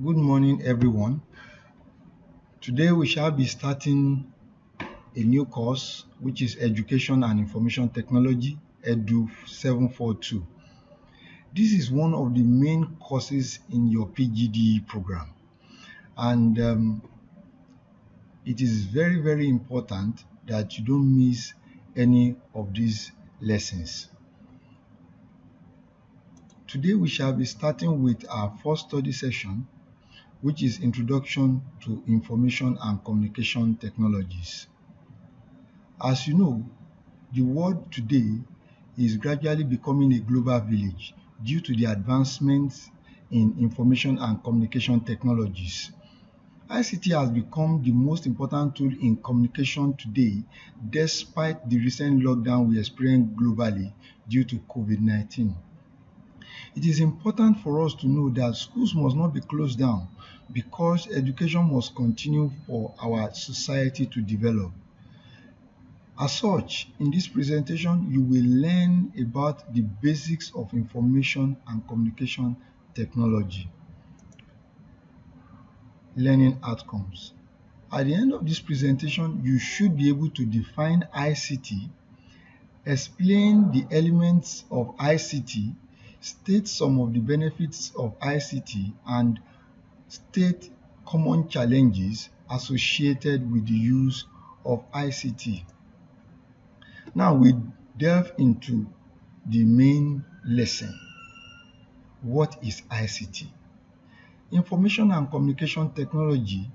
Good morning, everyone. Today we shall be starting a new course, which is Education and Information Technology, EDU 742. This is one of the main courses in your PGDE program, and it is very, very important that you don't miss any of these lessons. Today we shall be starting with our first study session, which is Introduction to Information and Communication Technologies. As you know, the world today is gradually becoming a global village due to the advancements in information and communication technologies. ICT has become the most important tool in communication today, despite the recent lockdown we experienced globally due to COVID-19. It is important for us to know that schools must not be closed down because education must continue for our society to develop. As such, in this presentation, you will learn about the basics of information and communication technology. Learning outcomes. At the end of this presentation, you should be able to define ICT, explain the elements of ICT, state some of the benefits of ICT, and state common challenges associated with the use of ICT. Now we delve into the main lesson. What is ICT? Information and Communication Technology,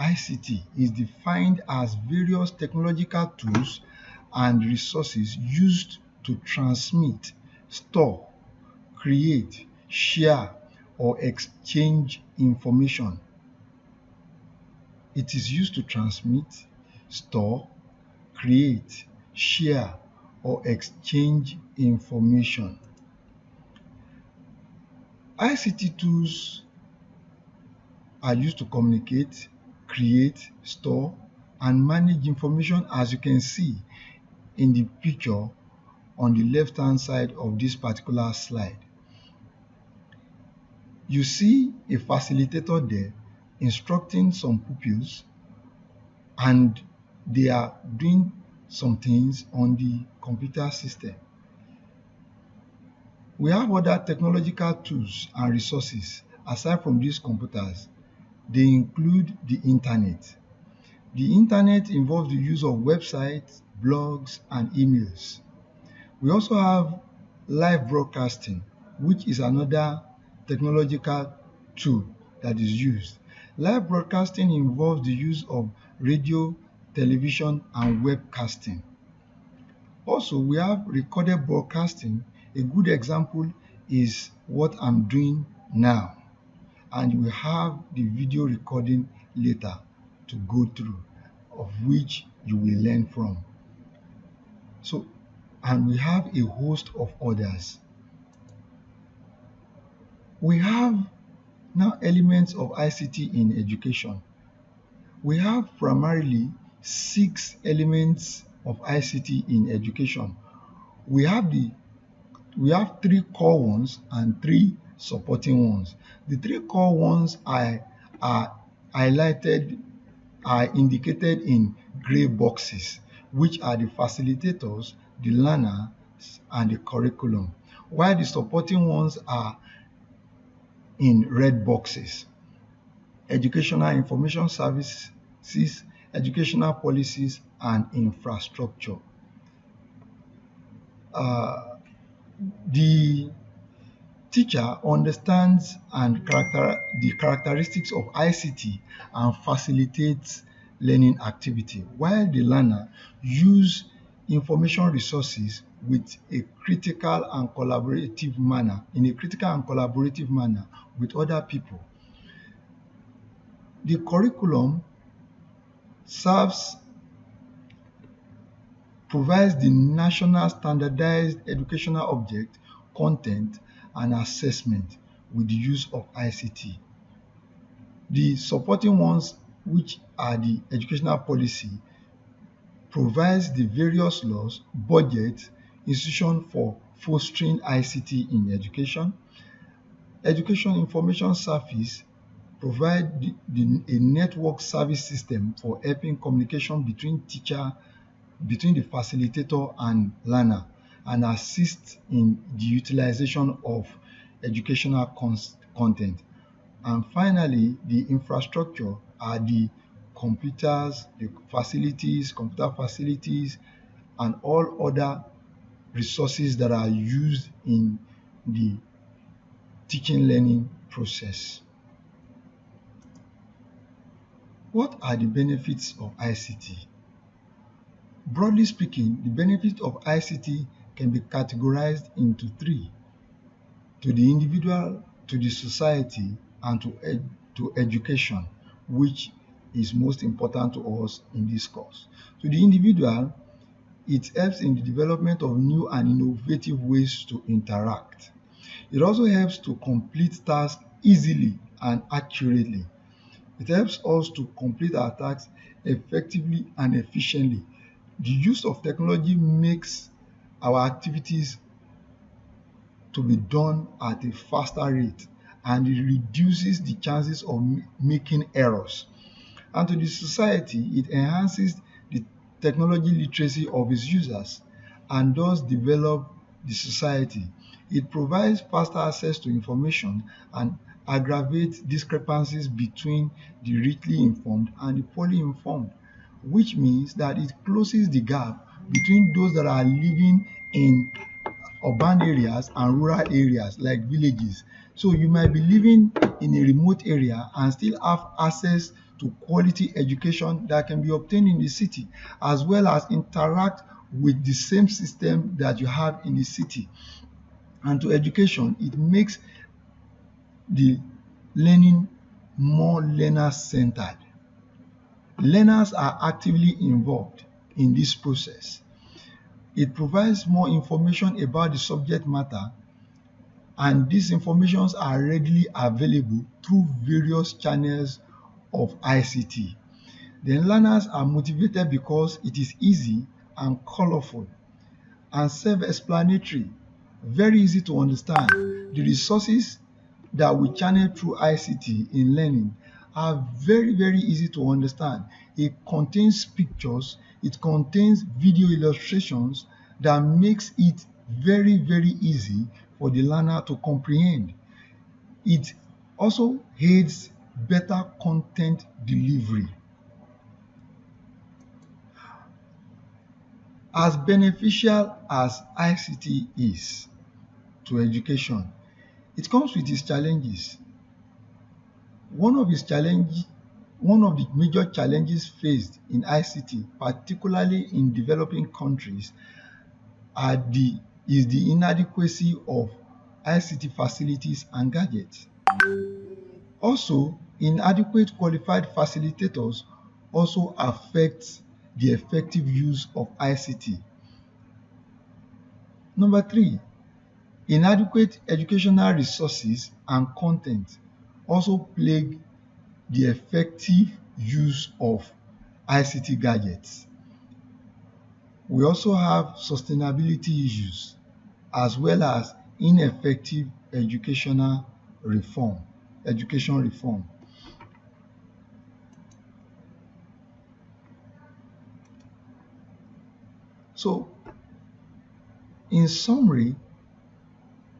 ICT, is defined as various technological tools and resources used to transmit, store, create, share, or exchange information. It is used to transmit, store, create, share, or exchange information. ICT tools are used to communicate, create, store, and manage information, as you can see in the picture on the left-hand side of this particular slide. You see a facilitator there instructing some pupils, and they are doing some things on the computer system. We have other technological tools and resources aside from these computers. They include the internet. The internet involves the use of websites, blogs, and emails. We also have live broadcasting, which is another technological tool that is used. Live broadcasting involves the use of radio, television, and webcasting. Also, we have recorded broadcasting. A good example is what I'm doing now, and you will have the video recording later to go through, of which you will learn from. And we have a host of others. We have now elements of ICT in education. We have primarily 6 elements of ICT in education. We have 3 core ones and 3 supporting ones. The 3 core ones are indicated in gray boxes, which are the facilitators, the learners, and the curriculum, while the supporting ones are in red boxes: educational information services, educational policies, and infrastructure. The teacher understands the characteristics of ICT and facilitates learning activity, while the learner uses information resources with a critical and collaborative manner, with other people. The curriculum provides the national standardized educational object, content, and assessment with the use of ICT. The supporting ones, which are the educational policy, provides the various laws, budget, institution for fostering ICT in education. Education information service provide a network service system for helping communication between the facilitator and learner, and assist in the utilization of educational content. And finally, the infrastructure are the computers, the facilities, computer facilities, and all other resources that are used in the teaching learning process. What are the benefits of ICT? Broadly speaking, the benefits of ICT can be categorized into three: to the individual, to the society, and to education, which is most important to us in this course. To the individual, it helps in the development of new and innovative ways to interact. It also helps to complete tasks easily and accurately. It helps us to complete our tasks effectively and efficiently. The use of technology makes our activities to be done at a faster rate, and it reduces the chances of making errors. And to the society, it enhances the technology literacy of its users and thus develop the society. It provides faster access to information and aggravates discrepancies between the richly informed and the poorly informed, which means that it closes the gap between those that are living in urban areas and rural areas like villages. So you might be living in a remote area and still have access to quality education that can be obtained in the city, as well as interact with the same system that you have in the city. And to education, it makes the learning more learner-centered. Learners are actively involved in this process. It provides more information about the subject matter, and these informations are readily available through various channels of ICT. Then learners are motivated because it is easy and colorful and self-explanatory, very easy to understand. The resources that we channel through ICT in learning are very, very easy to understand. It contains pictures, it contains video illustrations that makes it very, very easy for the learner to comprehend. It also aids better content delivery. As beneficial as ICT is to education, it comes with its challenges. One of the major challenges faced in ICT, particularly in developing countries, is the inadequacy of ICT facilities and gadgets. Also, inadequate qualified facilitators also affect the effective use of ICT. Number three, inadequate educational resources and content also plague the effective use of ICT gadgets. We also have sustainability issues as well as ineffective education reform. So, in summary,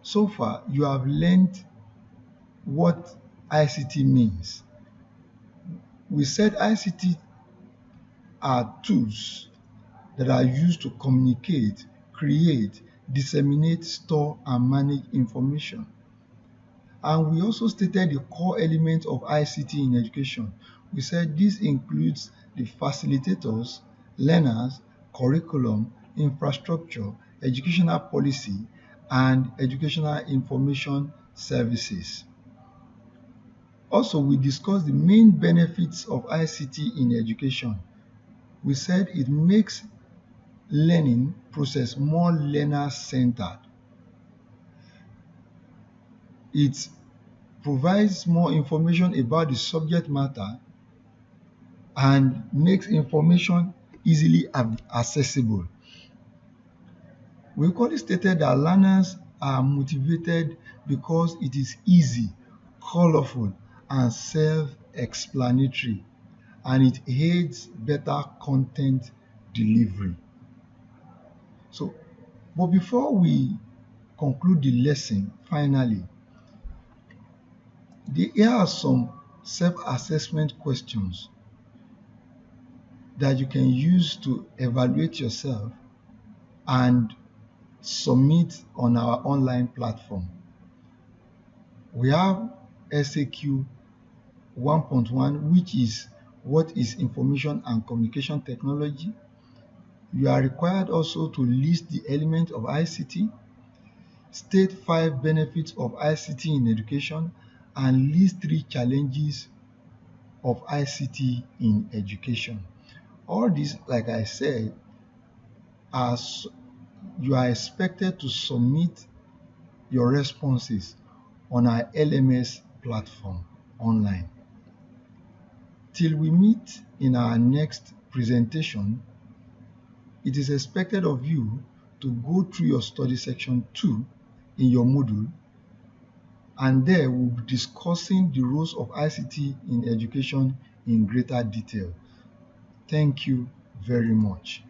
so far you have learned what ICT means. We said ICT are tools that are used to communicate, create, disseminate, store, and manage information. And we also stated the core elements of ICT in education. We said this includes the facilitators, learners, curriculum, infrastructure, educational policy, and educational information services. Also, we discussed the main benefits of ICT in education. We said it makes learning process more learner-centered. It provides more information about the subject matter and makes information easily accessible. We clearly stated that learners are motivated because it is easy, colorful, and self-explanatory, and it aids better content delivery. So, but before we conclude the lesson, finally, here are some self-assessment questions that you can use to evaluate yourself and submit on our online platform. We have SAQ 1.1, which is what is information and communication technology. You are required also to list the element of ICT, state 5 benefits of ICT in education, and list 3 challenges of ICT in education. All these, like I said, you are expected to submit your responses on our LMS platform online. Till we meet in our next presentation, it is expected of you to go through your study section 2 in your module, and there we'll be discussing the roles of ICT in education in greater detail. Thank you very much.